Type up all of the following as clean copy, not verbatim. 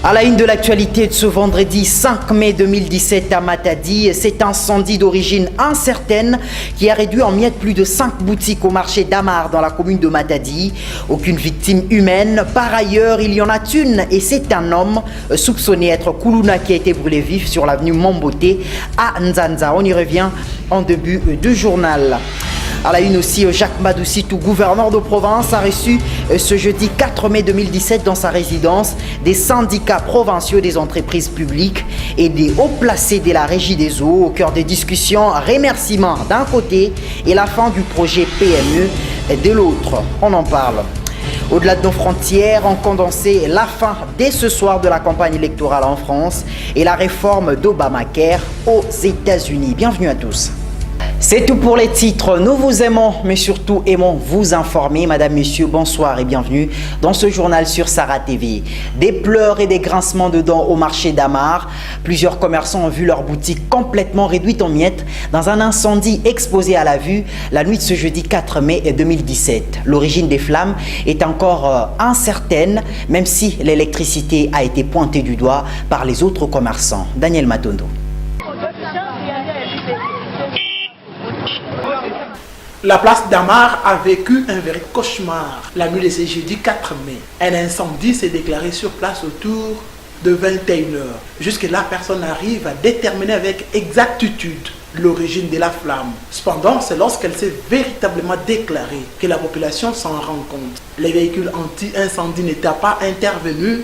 À la une de l'actualité de ce vendredi 5 mai 2017 à Matadi, cet incendie d'origine incertaine qui a réduit en miettes plus de 5 boutiques au marché d'Amar dans la commune de Matadi. Aucune victime humaine. Par ailleurs, il y en a une et c'est un homme soupçonné être Koulouna qui a été brûlé vif sur l'avenue Mamboté à Nzanza. On y revient en début de journal. À la une aussi, Jacques Madoucitou, gouverneur de province, a reçu ce jeudi 4 mai 2017 dans sa résidence des syndicats provinciaux des entreprises publiques et des hauts placés de la Régie des eaux. Au cœur des discussions, remerciements d'un côté et la fin du projet PME de l'autre. On en parle. Au-delà de nos frontières, on condensé la fin dès ce soir de la campagne électorale en France et la réforme d'Obamacare aux États-Unis. Bienvenue à tous. C'est tout pour les titres. Nous vous aimons, mais surtout aimons vous informer. Madame, Monsieur, bonsoir et bienvenue dans ce journal sur Sarah TV. Des pleurs et des grincements de dents au marché d'Amar. Plusieurs commerçants ont vu leur boutique complètement réduite en miettes dans un incendie exposé à la vue la nuit de ce jeudi 4 mai 2017. L'origine des flammes est encore incertaine, même si l'électricité a été pointée du doigt par les autres commerçants. Daniel Matondo. La place d'Amar a vécu un vrai cauchemar la nuit de ce jeudi 4 mai. Un incendie s'est déclaré sur place autour de 21h. Jusque-là, personne n'arrive à déterminer avec exactitude l'origine de la flamme. Cependant, c'est lorsqu'elle s'est véritablement déclarée que la population s'en rend compte. Les véhicules anti-incendie n'étant pas intervenus,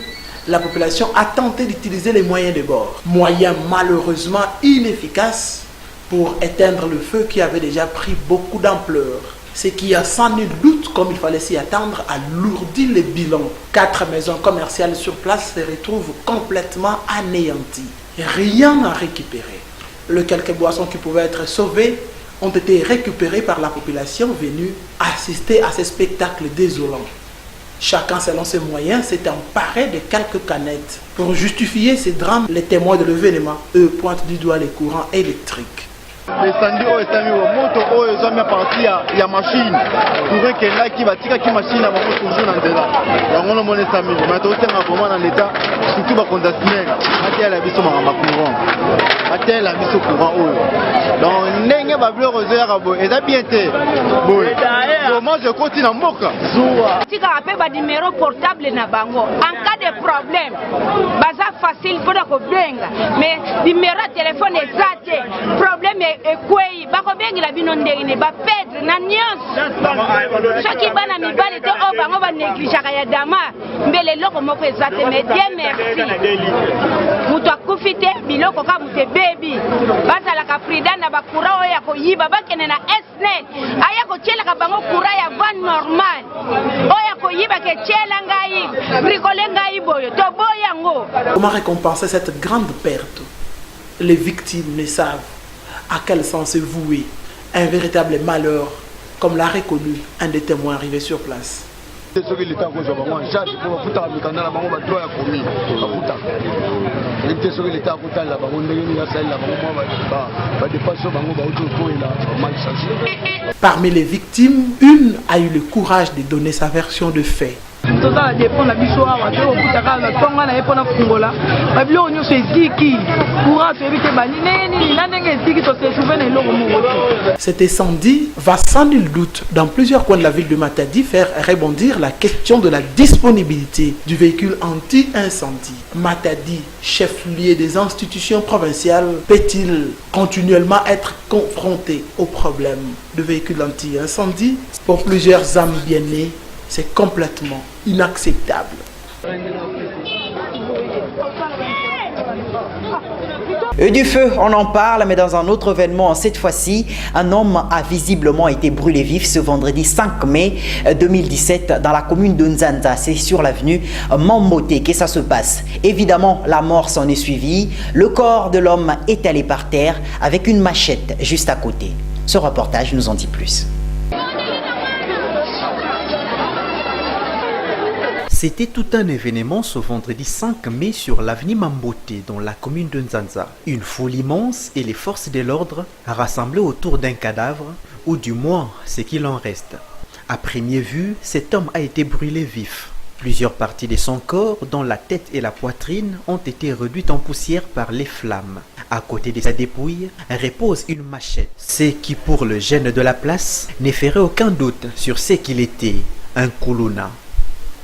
la population a tenté d'utiliser les moyens de bord. Moyens malheureusement inefficaces pour éteindre le feu qui avait déjà pris beaucoup d'ampleur. Ce qui a sans nul doute, comme il fallait s'y attendre, alourdi le bilan. 4 maisons commerciales sur place se retrouvent complètement anéanties. Rien à récupérer. Les quelques boissons qui pouvaient être sauvées ont été récupérées par la population venue assister à ce spectacle désolant. Chacun selon ses moyens s'est emparé de quelques canettes. Pour justifier ces drames, les témoins de l'événement, eux, pointent du doigt les courants électriques. L'incendie est arrivé au moto ils ont mis partie ya machine pour que là qui va tirer qui machine à moto toujours dans dedans donc on a monné ça mais maintenant c'est un moment dans l'état surtout va condamner à la biso ma courant à la biso courant donc n'engue va bleu rosé arabo et ça bien été bon moi je continue en moka tika appelle ba numéro portable na bango en cas de problème baza facile pour ko benga mais numéro téléphone exact problème ekwei bakobengela bino ndenge ne bapedre na nyonso soki bana mibale te oyo bango banégligaka ya dama mbele eloko moko eza te mais Dieu merci moto akufi te biloko ka moto ebebi bazalaka prida na bakura oyo ya koyiba bakende na esnet aya kotielaka bango kura ya van normal oyo ya koyiba ketiela ngai bricole ngai boyo toboya yango. Comment récompenser cette grande perte? Les victimes ne savent à quel sens est voué un véritable malheur, comme l'a reconnu un des témoins arrivés sur place. Parmi les victimes, une a eu le courage de donner sa version de fait. Cet incendie va sans nul doute dans plusieurs coins de la ville de Matadi faire rebondir la question de la disponibilité du véhicule anti-incendie. Matadi, chef-lieu des institutions provinciales, peut-il continuellement être confronté au problème de véhicules anti-incendie? Pour plusieurs âmes bien nées, c'est complètement inacceptable. Du feu, on en parle, mais dans un autre événement, cette fois-ci, un homme a visiblement été brûlé vif ce vendredi 5 mai 2017 dans la commune de Nzanza. C'est sur l'avenue Mamboté que ça se passe. Évidemment, la mort s'en est suivie. Le corps de l'homme est allé par terre avec une machette juste à côté. Ce reportage nous en dit plus. C'était tout un événement ce vendredi 5 mai sur l'avenue Mamboté dans la commune de Nzanza. Une foule immense et les forces de l'ordre rassemblées autour d'un cadavre, ou du moins ce qu'il en reste. À première vue, cet homme a été brûlé vif. Plusieurs parties de son corps, dont la tête et la poitrine, ont été réduites en poussière par les flammes. À côté de sa dépouille repose une machette, ce qui pour le jeune de la place ne ferait aucun doute sur ce qu'il était, un Kuluna.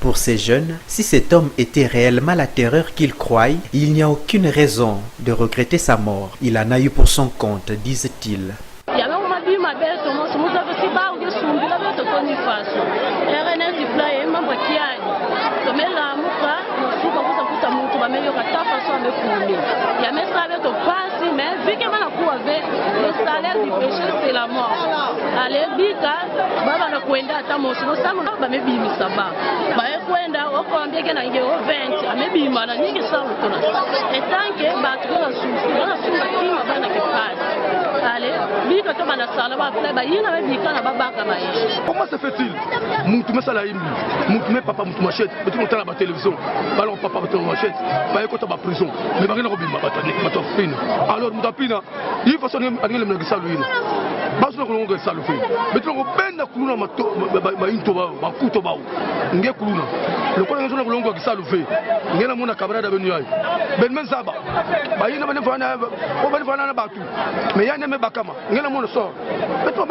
Pour ces jeunes, si cet homme était réellement la terreur qu'il croit, il n'y a aucune raison de regretter sa mort. Il en a eu pour son compte, disent-ils. Comment se fait-il? Moutoumé Salaïm, Moutoumé Papa Moutoumachette, tout le monde à la télévision, ballon Papa Moutoumachette, pas côté de prison, mais Marina Robin, alors Moutapina, il faut sonner à l'île de Salouine. Parce que nous avons salufé. Mais nous avons bien Kuluna Maïntoba, Makutoba, Ngekuna. Le point de nous avons salufé. Nous avons un camarade à venir. Ben Menzaba, Baïna Benefana, Obenfana Batu, mais Yann Bakama, nous avons un sort. Mais toi,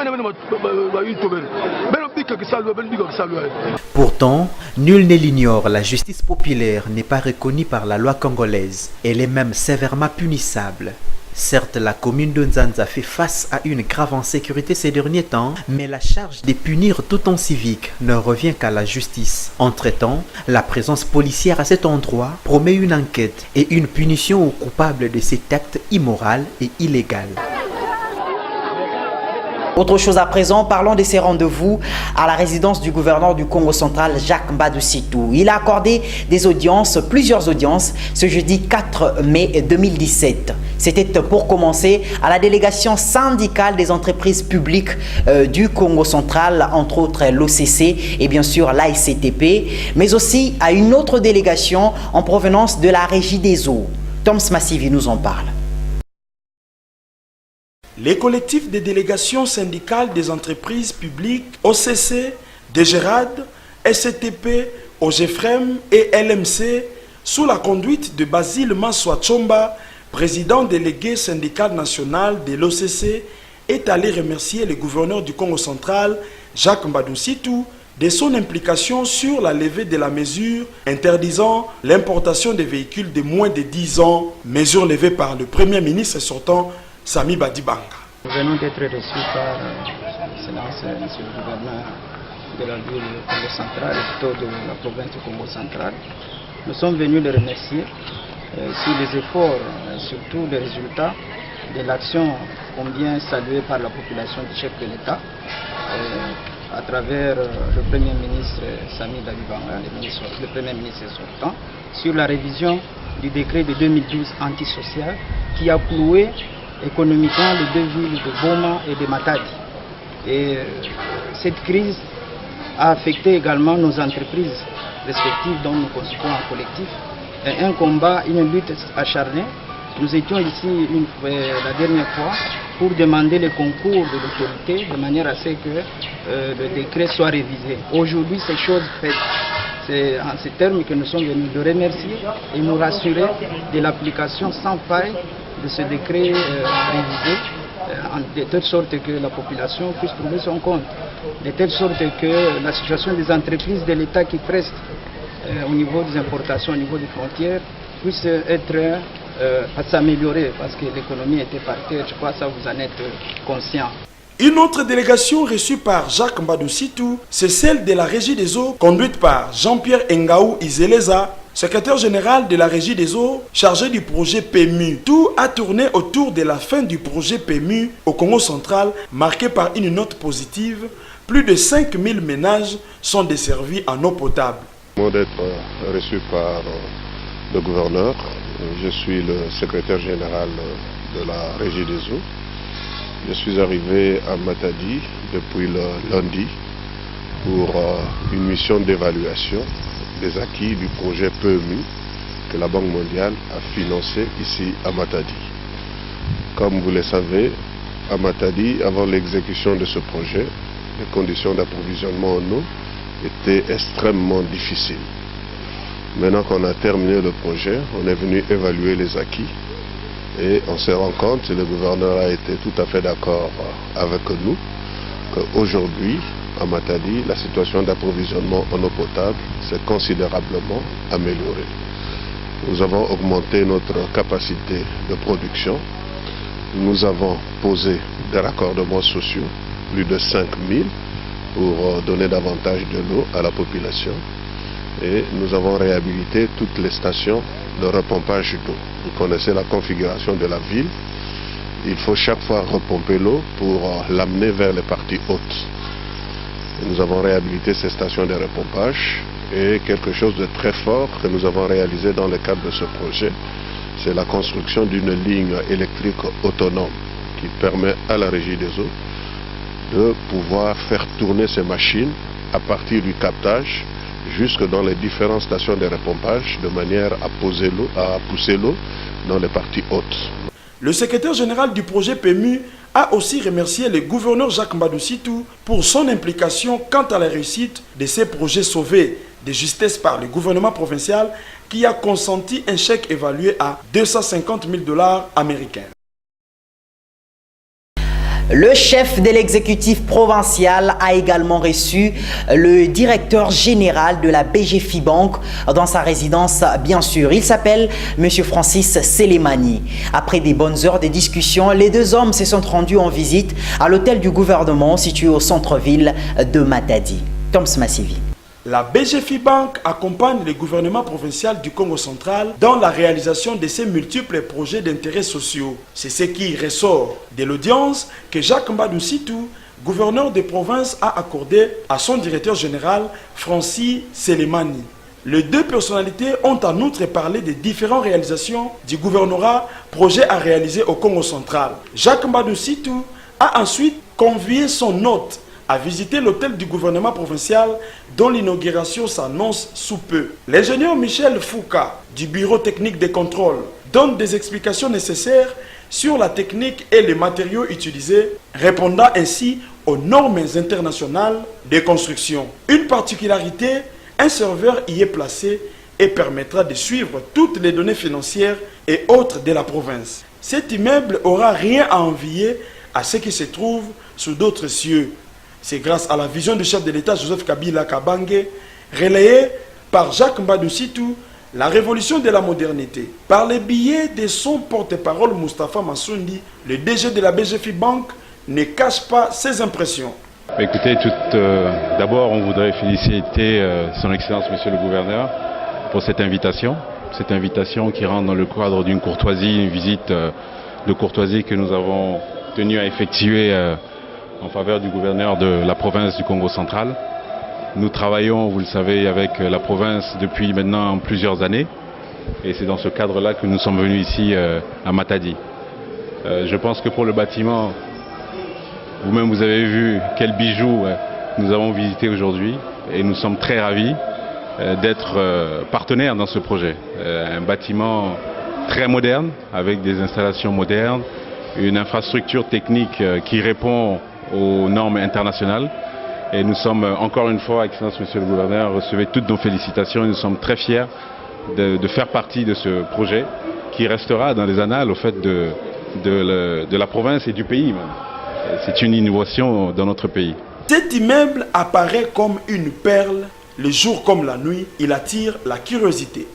Pourtant, nul ne l'ignore, la justice populaire n'est pas reconnue par la loi congolaise. Elle est même sévèrement punissable. Certes, la commune de Nzanza fait face à une grave insécurité ces derniers temps, mais la charge de punir tout en civique ne revient qu'à la justice. Entre-temps, la présence policière à cet endroit promet une enquête et une punition aux coupables de cet acte immoral et illégal. Autre chose à présent, parlons de ces rendez-vous à la résidence du gouverneur du Congo central, Jacques Mbadou Sitou. Il a accordé des audiences, plusieurs audiences, ce jeudi 4 mai 2017. C'était pour commencer à la délégation syndicale des entreprises publiques du Congo central, entre autres l'OCC et bien sûr l'AICTP, mais aussi à une autre délégation en provenance de la Régie des eaux. Toms Massivi nous en parle. Les collectifs des délégations syndicales des entreprises publiques, OCC, DGRAD, SCTP, OGFREM et LMC, sous la conduite de Basile Maswa Tchomba, président délégué syndical national de l'OCC, est allé remercier le gouverneur du Congo central, Jacques Mbadou Sitou, de son implication sur la levée de la mesure interdisant l'importation des véhicules de moins de 10 ans, mesure levée par le Premier ministre sortant, Sami Badibanga. Nous venons d'être reçus par Excellence, Monsieur le gouverneur de la ville du Congo central, et plutôt de la province du Congo central. Nous sommes venus le remercier sur les efforts, surtout les résultats de l'action combien saluée par la population du chef de l'État, à travers le Premier ministre Sami Badibanga, le Premier ministre sortant, sur la révision du décret de 2012 antisocial qui a cloué économiquement les deux villes de Boma et de Matadi. Et cette crise a affecté également nos entreprises respectives dont nous constituons un collectif. Et un combat, une lutte acharnée. Nous étions ici la dernière fois pour demander le concours de l'autorité de manière à ce que le décret soit révisé. Aujourd'hui, c'est chose faite. C'est en ces termes que nous sommes venus de remercier et nous rassurer de l'application sans faille de ce décret révisé, de telle sorte que la population puisse trouver son compte, de telle sorte que la situation des entreprises de l'État qui prestent au niveau des importations, au niveau des frontières, puisse être à s'améliorer, parce que l'économie était par terre, je crois que ça vous en êtes conscient. Une autre délégation reçue par Jacques Mbadou Sitou, c'est celle de la Régie des eaux, conduite par Jean-Pierre Ngaou Izeleza, secrétaire général de la Régie des eaux, chargé du projet PMU. Tout a tourné autour de la fin du projet PMU au Congo central, marqué par une note positive. Plus de 5000 ménages sont desservis en eau potable. D'être reçu par le gouverneur, je suis le secrétaire général de la Régie des eaux. Je suis arrivé à Matadi depuis le lundi pour une mission d'évaluation des acquis du projet PMU que la Banque mondiale a financé ici à Matadi. Comme vous le savez, à Matadi, avant l'exécution de ce projet, les conditions d'approvisionnement en eau étaient extrêmement difficiles. Maintenant qu'on a terminé le projet, on est venu évaluer les acquis et on se rend compte, et le gouverneur a été tout à fait d'accord avec nous, qu'aujourd'hui, à Matadi, la situation d'approvisionnement en eau potable s'est considérablement améliorée. Nous avons augmenté notre capacité de production. Nous avons posé des raccordements sociaux, plus de 5000, pour donner davantage de l'eau à la population. Et nous avons réhabilité toutes les stations de repompage d'eau. Vous connaissez la configuration de la ville. Il faut chaque fois repomper l'eau pour l'amener vers les parties hautes. Et nous avons réhabilité ces stations de repompage. Et quelque chose de très fort que nous avons réalisé dans le cadre de ce projet, c'est la construction d'une ligne électrique autonome qui permet à la Régie des eaux de pouvoir faire tourner ces machines à partir du captage jusque dans les différentes stations de repompage de manière à pousser l'eau dans les parties hautes. Le secrétaire général du projet PMU a aussi remercié le gouverneur Jacques Mbadou Sitou pour son implication quant à la réussite de ces projets sauvés de justesse par le gouvernement provincial qui a consenti un chèque évalué à 250 000 $ américains. Le chef de l'exécutif provincial a également reçu le directeur général de la BGFIBank dans sa résidence, bien sûr. Il s'appelle M. Francis Selemani. Après des bonnes heures de discussion, les deux hommes se sont rendus en visite à l'hôtel du gouvernement situé au centre-ville de Matadi. Toms Massivi. La BGFIBank accompagne le gouvernement provincial du Congo central dans la réalisation de ses multiples projets d'intérêts sociaux. C'est ce qui ressort de l'audience que Jacques Mbadou Sitou, gouverneur de province, a accordé à son directeur général Francis Selemani. Les deux personnalités ont en outre parlé des différentes réalisations du gouvernorat, projets à réaliser au Congo central. Jacques Mbadou Sitou a ensuite convié son hôte à visiter l'hôtel du gouvernement provincial dont l'inauguration s'annonce sous peu. L'ingénieur Michel Fouka du bureau technique de contrôle donne des explications nécessaires sur la technique et les matériaux utilisés, répondant ainsi aux normes internationales de construction. Une particularité, un serveur y est placé et permettra de suivre toutes les données financières et autres de la province. Cet immeuble n'aura rien à envier à ce qui se trouve sous d'autres cieux. C'est grâce à la vision du chef de l'État Joseph Kabila Kabange, relayée par Jacques Mbadou Sitou, la révolution de la modernité. Par les billets de son porte-parole Moustapha Massundi, le DG de la BGFIBank ne cache pas ses impressions. Écoutez, d'abord on voudrait féliciter son Excellence Monsieur le Gouverneur pour cette invitation qui rentre dans le cadre d'une courtoisie, une visite de courtoisie que nous avons tenu à effectuer en faveur du gouverneur de la province du Congo central. Nous travaillons, vous le savez, avec la province depuis maintenant plusieurs années et c'est dans ce cadre-là que nous sommes venus ici à Matadi. Je pense que pour le bâtiment, vous-même vous avez vu quel bijou nous avons visité aujourd'hui et nous sommes très ravis d'être partenaires dans ce projet. Un bâtiment très moderne avec des installations modernes, une infrastructure technique qui répond aux normes internationales et nous sommes encore une fois, Excellence Monsieur le Gouverneur, recevez toutes nos félicitations et nous sommes très fiers de faire partie de ce projet qui restera dans les annales au fait de la province et du pays même. C'est une innovation dans notre pays. Cet immeuble apparaît comme une perle, le jour comme la nuit, il attire la curiosité.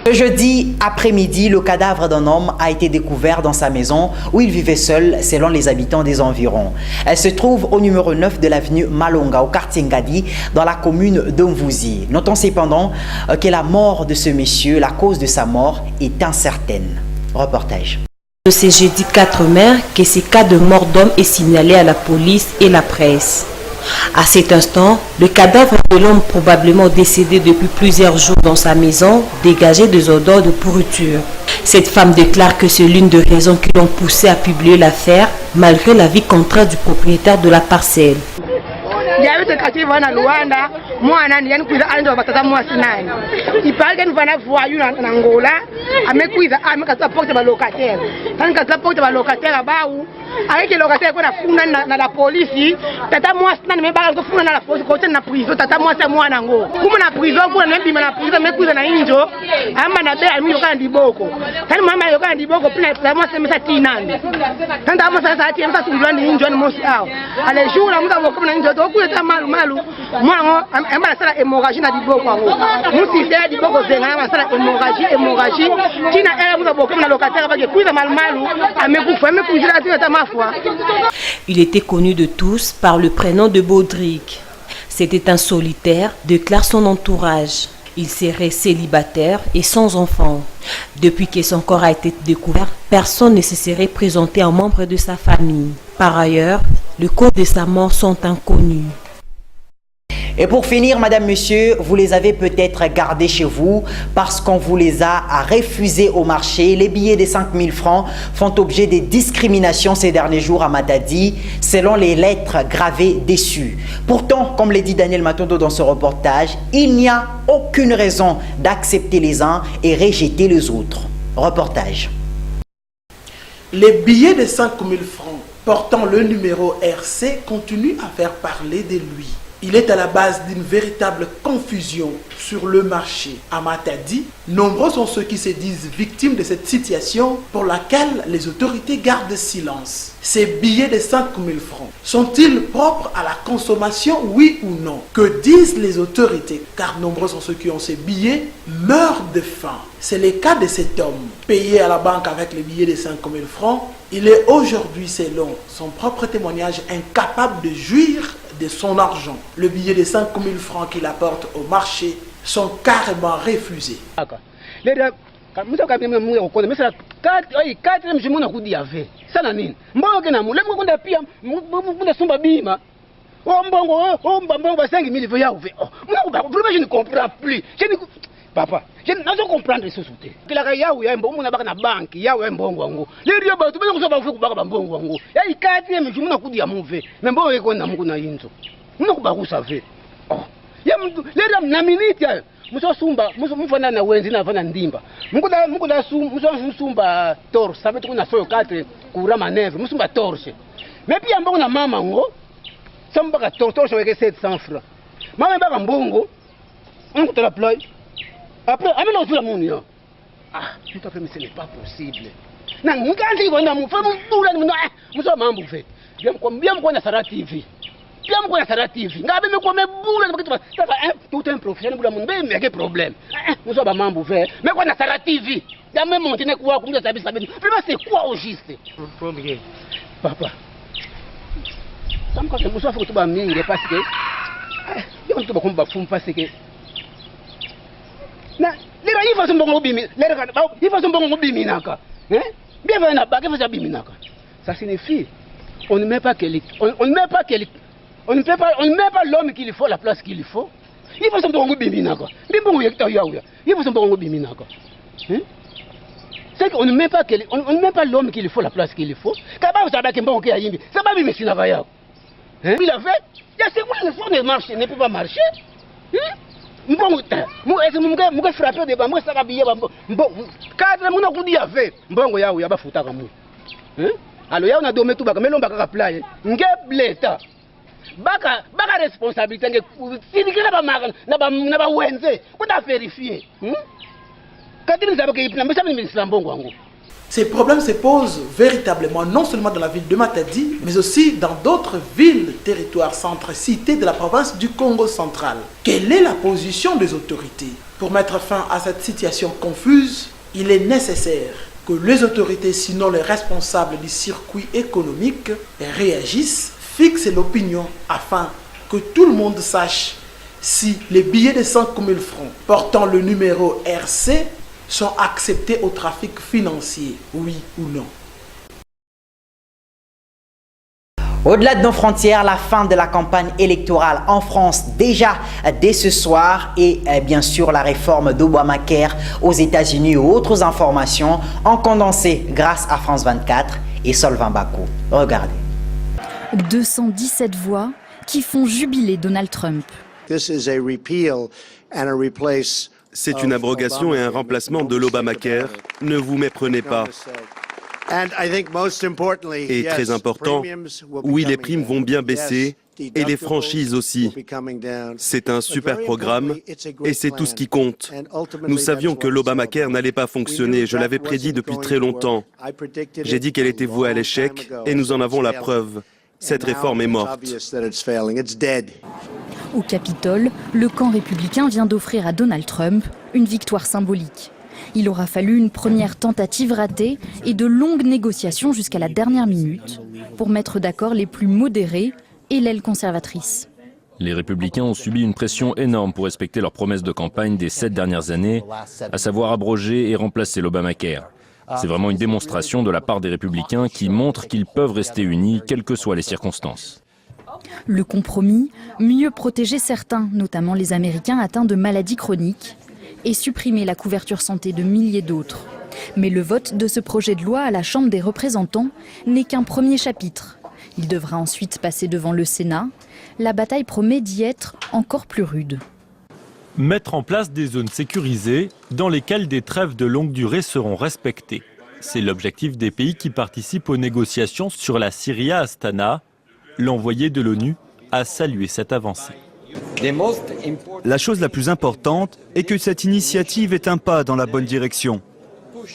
Ce jeudi après-midi, le cadavre d'un homme a été découvert dans sa maison où il vivait seul selon les habitants des environs. Elle se trouve au numéro 9 de l'avenue Malonga, au quartier Ngadi, dans la commune d'Omvouzi. Notons cependant que la mort de ce monsieur, la cause de sa mort est incertaine. Reportage. Ce jeudi 4 mai que ce cas de mort d'homme est signalé à la police et la presse. À cet instant, le cadavre de l'homme probablement décédé depuis plusieurs jours dans sa maison dégageait des odeurs de pourriture. Cette femme déclare que c'est l'une des raisons qui l'ont poussée à publier l'affaire malgré l'avis contraire du propriétaire de la parcelle. avec le locataire qu'on a funda na la police tata moi na me ba ko funda na la police ko na prison tata moi c'est moi nango kuma na prison ko na bima na prison me kuza na injo ama na be alimi yoka ndiboko tani mama yoka ndiboko pina moi c'est mesa tinande tanda moi ça ti mesa tundwa ndi injo ni mosi ao ale jour amuta ko na injo to ku eta malu moi ama sala hémorragie na diboko ngo musi te diboko zenga ama sala hémorragie tina ele muta ko na locataire ba ke kuza malu Il était connu de tous par le prénom de Baudric. C'était un solitaire, déclare son entourage. Il serait célibataire et sans enfant. Depuis que son corps a été découvert, personne ne se serait présenté en membre de sa famille. Par ailleurs, les causes de sa mort sont inconnues. Et pour finir, madame, monsieur, vous les avez peut-être gardés chez vous parce qu'on vous les a refusés au marché. Les billets de 5 000 francs font objet de discriminations ces derniers jours à Matadi, selon les lettres gravées dessus. Pourtant, comme l'a dit Daniel Matondo dans ce reportage, il n'y a aucune raison d'accepter les uns et rejeter les autres. Reportage. Les billets de 5 000 francs portant le numéro RC continuent à faire parler de lui. Il est à la base d'une véritable confusion sur le marché. À Matadi, nombreux sont ceux qui se disent victimes de cette situation pour laquelle les autorités gardent silence. Ces billets de 5 000 francs sont-ils propres à la consommation, oui ou non? Que disent les autorités? Car nombreux sont ceux qui ont ces billets meurent de faim. C'est le cas de cet homme, payé à la banque avec les billets de 5 000 francs. Il est aujourd'hui, selon son propre témoignage, incapable de jouir de son argent. Le billet de 5 000 francs qu'il apporte au marché sont carrément refusés. Papa, je ne comprends pas ce sauté. Que la yaou ya mbongo na baka na banque, yaou ya mbongo ngo. Les rio ba tu be ko ba fu ba ba mbongo ngo. Ya ikati me jumuna kudi ya move. Me mbongo eko na mungu na yinzo. Muna ku ba ku save. Oh. Ya mtu le ram na minute ya. Muso sumba, muso mfana na wenzi na fana ndimba. Mungu da sumba tor, sabe tu na soyo 4 kura manevre, musumba torche. Me pia mbongo na mama ngo. Samba ka torche weke 700 francs. Mama ba mbongo. Mungu la ploy. Après, amène au la mounion. Ah, tout à fait, mais ce n'est pas possible. Non, nous quand il va nous faire tout là, nous sommes en bouffée. Bien qu'on a sa TV. Bien qu'on a sa TV. N'a pas comme boule, ça va tout un professionnel pour le monde, mais quel problème? Nous sommes en bouffée, mais qu'on a sa TV. Il y a même monté quoi, comme ça, c'est quoi au juste? Premier. Papa. Ça me casse, nous sommes tout bas, parce que. Il y a un peu de fou, parce que. Ça signifie on ne met pas l'homme qu'il faut la place qu'il faut. Il faut c'est qu'on ne met pas l'homme qu'il faut la place qu'il faut. Il a fait, il y a ce qu'on ne marche, ne peut pas marcher. Mbongo ta muga frapper de bambo saka biye bambo cadre muna kudi ya ve mbongo yao ya bafuta ka mu alo yao na dome tu baka melomba ka play nge bleta baka responsabilité nge sinikira ba maka na ba wenze kuta vérifier kadiri nzaba ke ipina mbesa ministre mbongo wangu. Ces problèmes se posent véritablement non seulement dans la ville de Matadi, mais aussi dans d'autres villes, territoires, centres, cités de la province du Congo central. Quelle est la position des autorités? Pour mettre fin à cette situation confuse, il est nécessaire que les autorités, sinon les responsables du circuit économique, réagissent, fixent l'opinion afin que tout le monde sache si les billets de 5 000 francs portant le numéro RC sont acceptés au trafic financier, oui ou non. Au-delà de nos frontières, la fin de la campagne électorale en France déjà dès ce soir et bien sûr la réforme d'Obamacare aux États-Unis et autres informations en condensé grâce à France 24 et Solvin Bako. Regardez. 217 voix qui font jubiler Donald Trump. C'est une abrogation et un remplacement de l'Obamacare. Ne vous méprenez pas. Et très important, oui, les primes vont bien baisser et les franchises aussi. C'est un super programme et c'est tout ce qui compte. Nous savions que l'Obamacare n'allait pas fonctionner, je l'avais prédit depuis très longtemps. J'ai dit qu'elle était vouée à l'échec et nous en avons la preuve. Cette réforme est morte. Au Capitole, le camp républicain vient d'offrir à Donald Trump une victoire symbolique. Il aura fallu une première tentative ratée et de longues négociations jusqu'à la dernière minute pour mettre d'accord les plus modérés et l'aile conservatrice. Les républicains ont subi une pression énorme pour respecter leurs promesses de campagne des 7 dernières années, à savoir abroger et remplacer l'Obamacare. C'est vraiment une démonstration de la part des républicains qui montre qu'ils peuvent rester unis, quelles que soient les circonstances. Le compromis, mieux protéger certains, notamment les Américains atteints de maladies chroniques, et supprimer la couverture santé de milliers d'autres. Mais le vote de ce projet de loi à la Chambre des représentants n'est qu'un premier chapitre. Il devra ensuite passer devant le Sénat. La bataille promet d'y être encore plus rude. Mettre en place des zones sécurisées dans lesquelles des trêves de longue durée seront respectées. C'est l'objectif des pays qui participent aux négociations sur la Syrie à Astana. L'envoyé de l'ONU a salué cette avancée. La chose la plus importante est que cette initiative est un pas dans la bonne direction,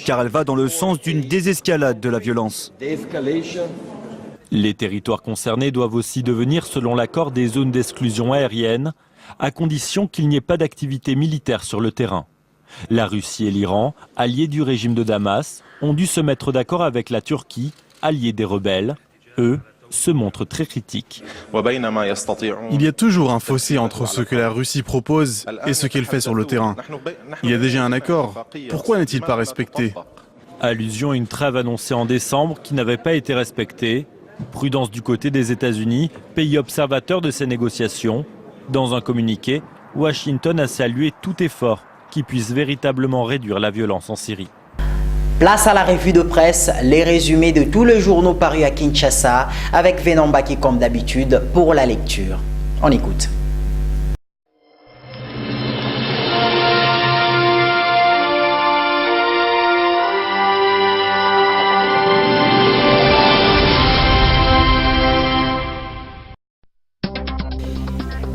car elle va dans le sens d'une désescalade de la violence. Les territoires concernés doivent aussi devenir, selon l'accord, des zones d'exclusion aérienne, à condition qu'il n'y ait pas d'activité militaire sur le terrain. La Russie et l'Iran, alliés du régime de Damas, ont dû se mettre d'accord avec la Turquie, alliée des rebelles. Eux se montrent très critiques. Il y a toujours un fossé entre ce que la Russie propose et ce qu'elle fait sur le terrain. Il y a déjà un accord. Pourquoi n'est-il pas respecté? Allusion à une trêve annoncée en décembre qui n'avait pas été respectée. Prudence du côté des États-Unis, pays observateur de ces négociations. Dans un communiqué, Washington a salué tout effort qui puisse véritablement réduire la violence en Syrie. Place à la revue de presse, les résumés de tous les journaux parus à Kinshasa, avec Venom Baki comme d'habitude pour la lecture. On écoute.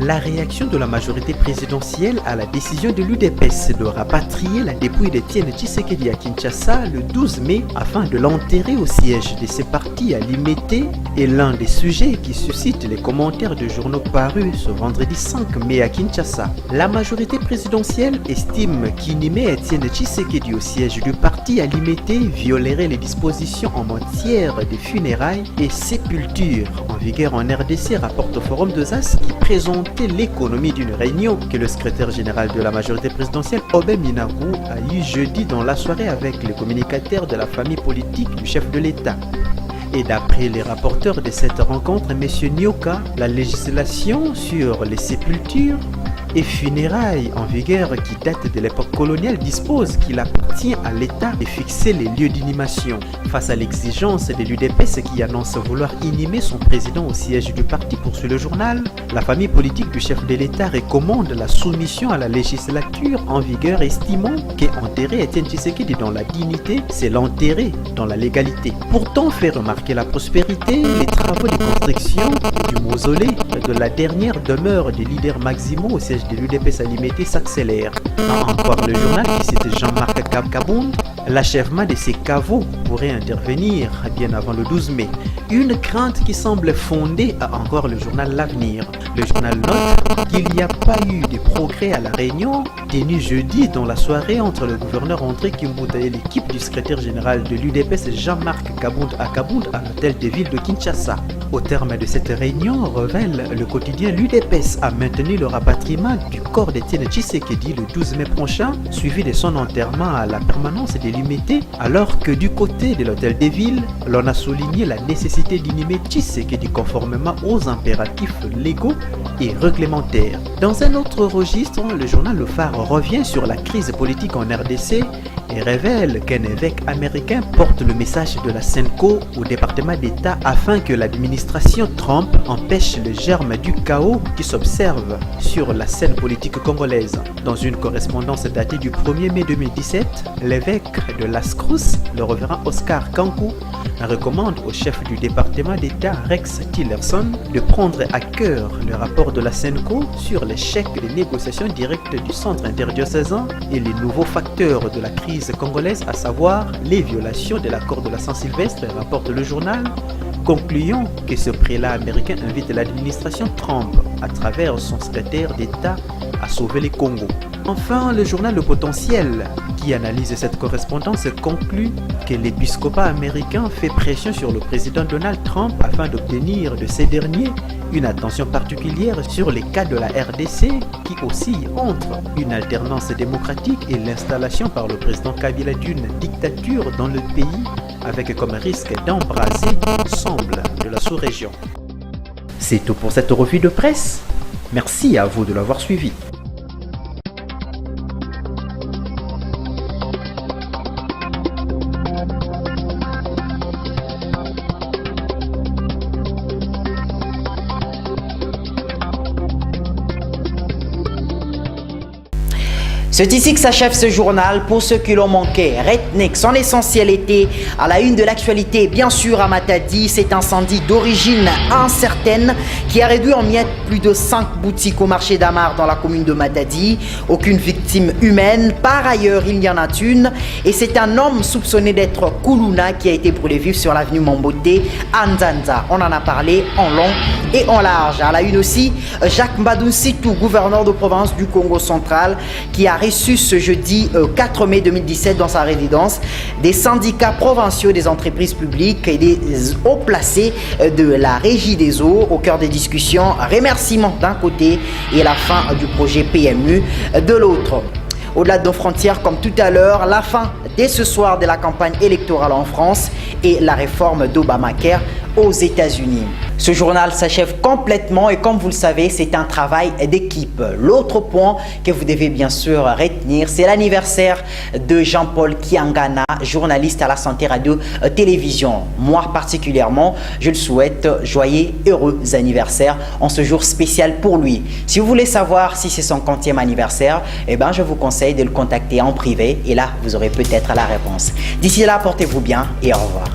La réaction de la majorité présidentielle à la décision de l'UDPS de rapatrier la dépouille d'Étienne Tshisekedi à Kinshasa le 12 mai afin de l'enterrer au siège de ses partis à Limete est l'un des sujets qui suscite les commentaires de journaux parus ce vendredi 5 mai à Kinshasa. La majorité présidentielle estime qu'inhumer Étienne Tshisekedi au siège du parti à Limete violerait les dispositions en matière de funérailles et sépultures en vigueur en RDC, rapporte au Forum de Zas qui présente l'économie d'une réunion que le secrétaire général de la majorité présidentielle, Obem Minakou, a eu jeudi dans la soirée avec les communicateurs de la famille politique du chef de l'État. Et d'après les rapporteurs de cette rencontre, M. Nyoka, la législation sur les sépultures et funérailles en vigueur qui date de l'époque coloniale dispose qu'il appartient à l'État de fixer les lieux d'inhumation. Face à l'exigence de l'UDPS qui annonce vouloir inhumer son président au siège du parti, poursuit le journal, la famille politique du chef de l'État recommande la soumission à la législature en vigueur, estimant qu'enterrer Étienne Tshisekedi dans la dignité, c'est l'enterrer dans la légalité. Pourtant, fait remarquer la prospérité, les travaux de construction du mausolée de la dernière demeure des leaders maximaux au siège de l'UDPS à Limete s'accélère. Encore le journal qui cite Jean-Marc Kaboun, l'achèvement de ces caveaux pourrait intervenir bien avant le 12 mai. Une crainte qui semble fondée à encore le journal L'Avenir. Le journal note qu'il n'y a pas eu de progrès à la réunion tenue jeudi dans la soirée entre le gouverneur André Kimbuta et l'équipe du secrétaire général de l'UDPS Jean-Marc Kaboun à l'hôtel de ville de Kinshasa. Au terme de cette réunion, révèle le quotidien, l'UDPS a maintenu le rapatriement du corps d'Étienne Tshisekedi le 12 mai prochain, suivi de son enterrement à la permanence de Limete, alors que du côté de l'hôtel des villes, l'on a souligné la nécessité d'inhumer Tshisekedi conformément aux impératifs légaux et réglementaires. Dans un autre registre, le journal Le Phare revient sur la crise politique en RDC et révèle qu'un évêque américain porte le message de la Senko au département d'État afin que l'administration Trump empêche le germe du chaos qui s'observe sur la scène politique congolaise. Dans une correspondance datée du 1er mai 2017, l'évêque de Las Cruz, le révérend Oscar Kankou, recommande au chef du département d'État Rex Tillerson de prendre à cœur le rapport de la Senko sur l'échec des négociations directes du centre interdiocésain et les nouveaux facteurs de la crise congolaise, à savoir les violations de l'accord de la Saint-Sylvestre, rapporte le journal, concluant que ce prélat américain invite l'administration Trump, à travers son secrétaire d'État, à sauver les Congos. Enfin, le journal Le Potentiel, qui analyse cette correspondance, conclut que l'épiscopat américain fait pression sur le président Donald Trump afin d'obtenir de ces derniers une attention particulière sur les cas de la RDC qui oscille entre une alternance démocratique et l'installation par le président Kabila d'une dictature dans le pays, avec comme risque d'embraser l'ensemble de la sous-région. C'est tout pour cette revue de presse. Merci à vous de l'avoir suivi. C'est ici que s'achève ce journal. Pour ceux qui l'ont manqué, retenez que son essentiel était à la une de l'actualité. Bien sûr, à Matadi, cet incendie d'origine incertaine qui a réduit en miettes plus de 5 boutiques au marché d'Amar dans la commune de Matadi. Aucune victime humaine. Par ailleurs, il y en a une. Et c'est un homme soupçonné d'être Koulouna qui a été brûlé vif sur l'avenue Mamboté à Nzanza. On en a parlé en long et en large. À la une aussi, Jacques Mbadou Sitou, gouverneur de province du Congo central, qui a reçu ce jeudi 4 mai 2017 dans sa résidence des syndicats provinciaux des entreprises publiques et des hauts placés de la Régie des eaux au cœur des discussions. Remerciements d'un côté et la fin du projet PMU de l'autre. Au-delà de nos frontières, comme tout à l'heure, la fin dès ce soir de la campagne électorale en France et la réforme d'Obamacare aux États-Unis. Ce journal s'achève complètement et comme vous le savez, c'est un travail d'équipe. L'autre point que vous devez bien sûr retenir, c'est l'anniversaire de Jean-Paul Kiangana, journaliste à la Santé Radio Télévision. Moi particulièrement, je le souhaite joyeux, heureux anniversaire en ce jour spécial pour lui. Si vous voulez savoir si c'est son 50e anniversaire, eh ben, je vous conseille de le contacter en privé et là, vous aurez peut-être la réponse. D'ici là, portez-vous bien et au revoir.